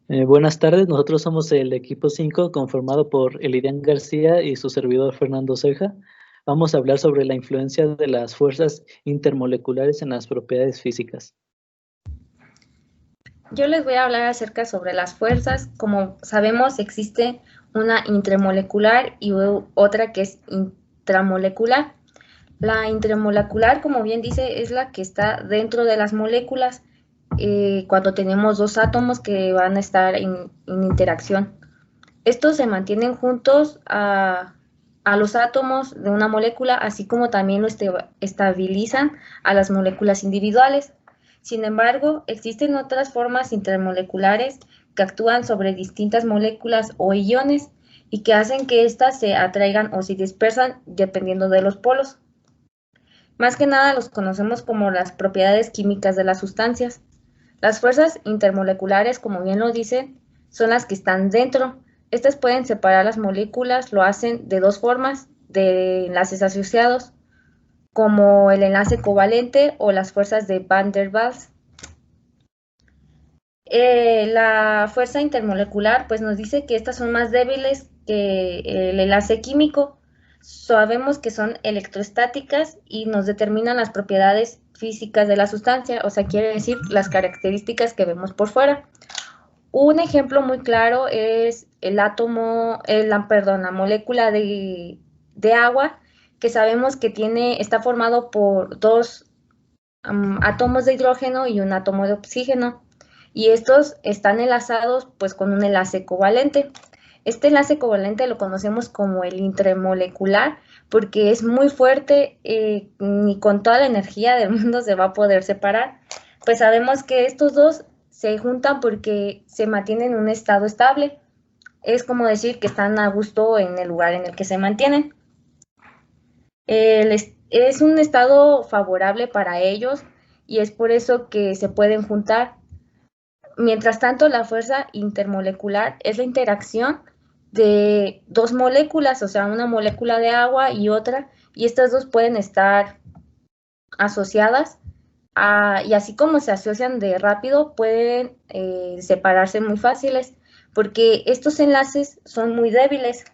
Buenas tardes, nosotros somos el equipo 5 conformado por Elidian García y su servidor Fernando Ceja. Vamos a hablar sobre la influencia de las fuerzas intermoleculares en las propiedades físicas. Yo les voy a hablar acerca sobre las fuerzas. Como sabemos, existe una intramolecular y otra que es intramolecular. La intramolecular, como bien dice, es la que está dentro de las moléculas cuando tenemos dos átomos que van a estar en interacción. Estos se mantienen juntos a los átomos de una molécula, así como también lo estabilizan a las moléculas individuales. Sin embargo, existen otras formas intermoleculares que actúan sobre distintas moléculas o iones y que hacen que éstas se atraigan o se dispersan dependiendo de los polos. Más que nada los conocemos como las propiedades químicas de las sustancias. Las fuerzas intermoleculares, como bien lo dicen, son las que están dentro. Estas pueden separar las moléculas, lo hacen de dos formas, de enlaces asociados, como el enlace covalente o las fuerzas de Van der Waals. La fuerza intermolecular pues nos dice que estas son más débiles que el enlace químico. Sabemos que son electrostáticas y nos determinan las propiedades físicas de la sustancia, o sea, quiere decir las características que vemos por fuera. Un ejemplo muy claro es el átomo, la molécula de agua, que sabemos que está formado por dos átomos de hidrógeno y un átomo de oxígeno, y estos están enlazados pues con un enlace covalente. Este enlace covalente lo conocemos como el intramolecular porque es muy fuerte y con toda la energía del mundo se va a poder separar. Pues sabemos que estos dos se juntan porque se mantienen en un estado estable. Es como decir que están a gusto en el lugar en el que se mantienen. Es un estado favorable para ellos y es por eso que se pueden juntar. Mientras tanto, la fuerza intermolecular es la interacción de dos moléculas, o sea, una molécula de agua y otra, y estas dos pueden estar asociadas y así como se asocian de rápido, pueden separarse muy fáciles, porque estos enlaces son muy débiles.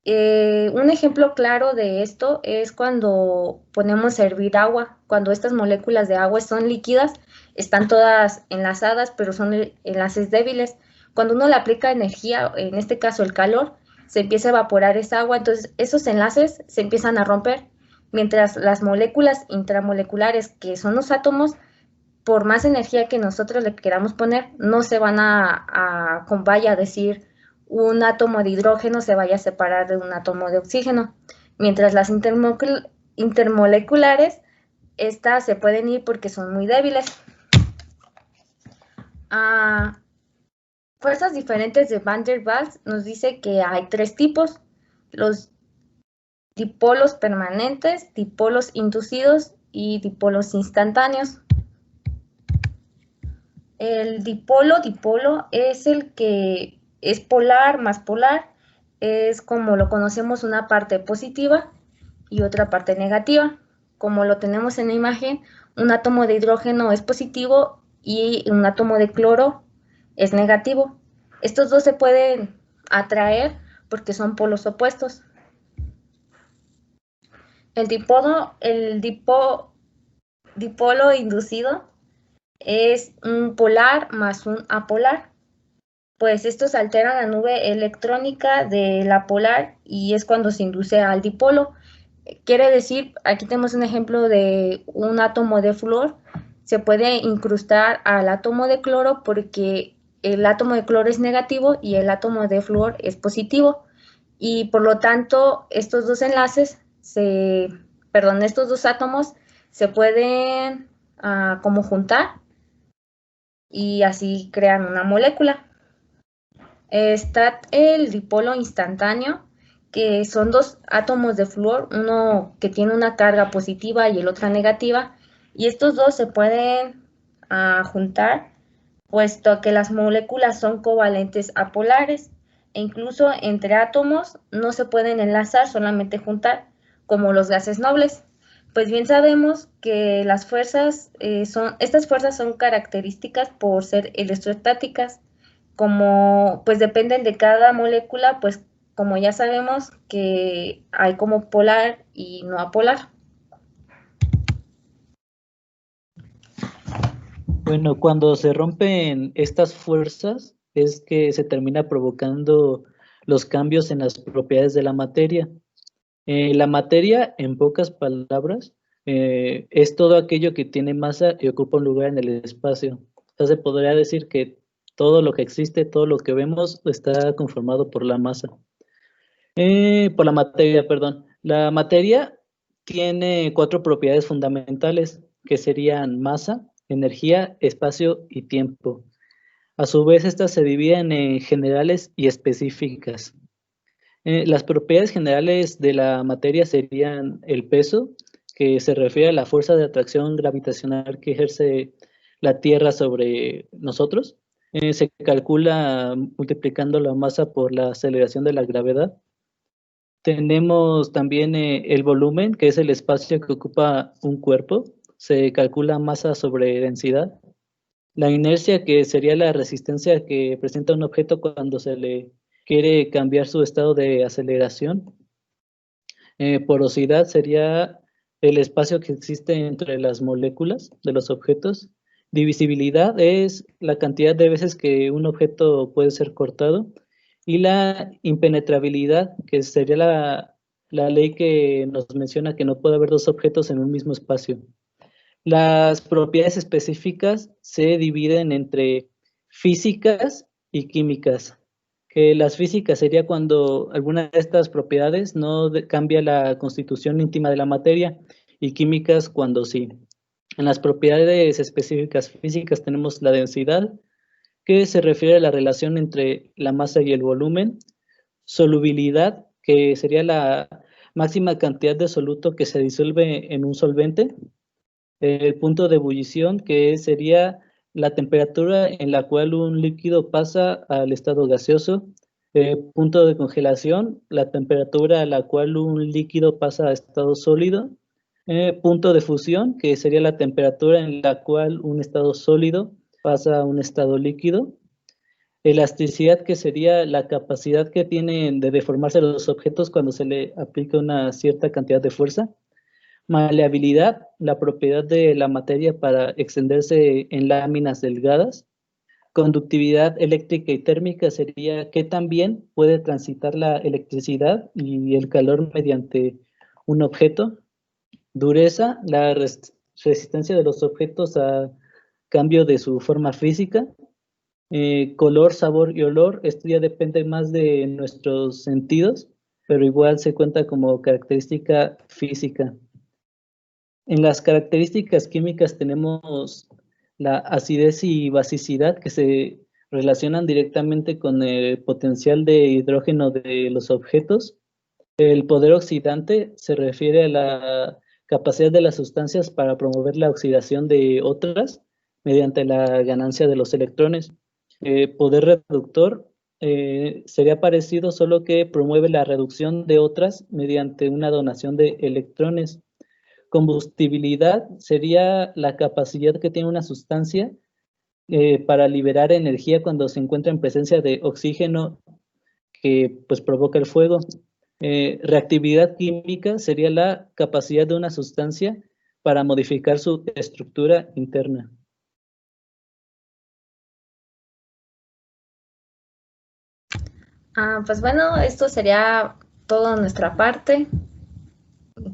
Un ejemplo claro de esto es cuando ponemos a hervir agua. Cuando estas moléculas de agua son líquidas, están todas enlazadas, pero son enlaces débiles. Cuando uno le aplica energía, en este caso el calor, se empieza a evaporar esa agua, entonces esos enlaces se empiezan a romper, mientras las moléculas intramoleculares, que son los átomos, por más energía que nosotros le queramos poner, no se van vaya a decir, un átomo de hidrógeno se vaya a separar de un átomo de oxígeno, mientras las intermoleculares, estas se pueden ir porque son muy débiles. Fuerzas diferentes de Van der Waals nos dice que hay tres tipos: los dipolos permanentes, dipolos inducidos y dipolos instantáneos. El dipolo es el que es polar más polar, es como lo conocemos una parte positiva y otra parte negativa. Como lo tenemos en la imagen, un átomo de hidrógeno es positivo y un átomo de cloro es negativo. Estos dos se pueden atraer porque son polos opuestos. El dipolo inducido es un polar más un apolar. Pues estos alteran la nube electrónica de la polar y es cuando se induce al dipolo. Quiere decir, aquí tenemos un ejemplo de un átomo de flúor, se puede incrustar al átomo de cloro porque el átomo de cloro es negativo y el átomo de flúor es positivo. Y por lo tanto, estos dos estos dos átomos se pueden como juntar y así crean una molécula. Está el dipolo instantáneo, que son dos átomos de flúor, uno que tiene una carga positiva y el otro negativa, y estos dos se pueden juntar, puesto que las moléculas son covalentes apolares, e incluso entre átomos no se pueden enlazar, solamente juntar, como los gases nobles. Pues bien sabemos que las fuerzas estas fuerzas son características por ser electrostáticas, como pues dependen de cada molécula, pues como ya sabemos que hay como polar y no apolar. Bueno, cuando se rompen estas fuerzas es que se termina provocando los cambios en las propiedades de la materia. La materia, en pocas palabras, es todo aquello que tiene masa y ocupa un lugar en el espacio. Entonces se podría decir que todo lo que existe, todo lo que vemos, está conformado por la masa. Por la materia, perdón. La materia tiene 4 propiedades fundamentales, que serían masa, energía, espacio y tiempo. A su vez, estas se dividen en generales y específicas. Las propiedades generales de la materia serían el peso, que se refiere a la fuerza de atracción gravitacional que ejerce la Tierra sobre nosotros. Se calcula multiplicando la masa por la aceleración de la gravedad. Tenemos también el volumen, que es el espacio que ocupa un cuerpo. Se calcula masa sobre densidad. La inercia, que sería la resistencia que presenta un objeto cuando se le quiere cambiar su estado de aceleración. Porosidad sería el espacio que existe entre las moléculas de los objetos. Divisibilidad es la cantidad de veces que un objeto puede ser cortado. Y la impenetrabilidad, que sería la ley que nos menciona que no puede haber 2 objetos en un mismo espacio. Las propiedades específicas se dividen entre físicas y químicas, que las físicas sería cuando alguna de estas propiedades no cambia la constitución íntima de la materia, y químicas cuando sí. En las propiedades específicas físicas tenemos la densidad, que se refiere a la relación entre la masa y el volumen. Solubilidad, que sería la máxima cantidad de soluto que se disuelve en un solvente. El punto de ebullición, que sería la temperatura en la cual un líquido pasa al estado gaseoso. Punto de congelación, la temperatura a la cual un líquido pasa a estado sólido. Punto de fusión, que sería la temperatura en la cual un estado sólido pasa a un estado líquido. Elasticidad, que sería la capacidad que tienen de deformarse los objetos cuando se le aplica una cierta cantidad de fuerza. Maleabilidad, la propiedad de la materia para extenderse en láminas delgadas. Conductividad eléctrica y térmica sería qué tan bien puede transitar la electricidad y el calor mediante un objeto. Dureza, la resistencia de los objetos a cambio de su forma física. Color, sabor y olor, esto ya depende más de nuestros sentidos, pero igual se cuenta como característica física. En las características químicas tenemos la acidez y basicidad, que se relacionan directamente con el potencial de hidrógeno de los objetos. El poder oxidante se refiere a la capacidad de las sustancias para promover la oxidación de otras mediante la ganancia de los electrones. Poder reductor sería parecido, solo que promueve la reducción de otras mediante una donación de electrones. Combustibilidad sería la capacidad que tiene una sustancia para liberar energía cuando se encuentra en presencia de oxígeno, que pues provoca el fuego. Reactividad química sería la capacidad de una sustancia para modificar su estructura interna. Pues bueno, esto sería todo de nuestra parte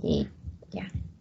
y ya.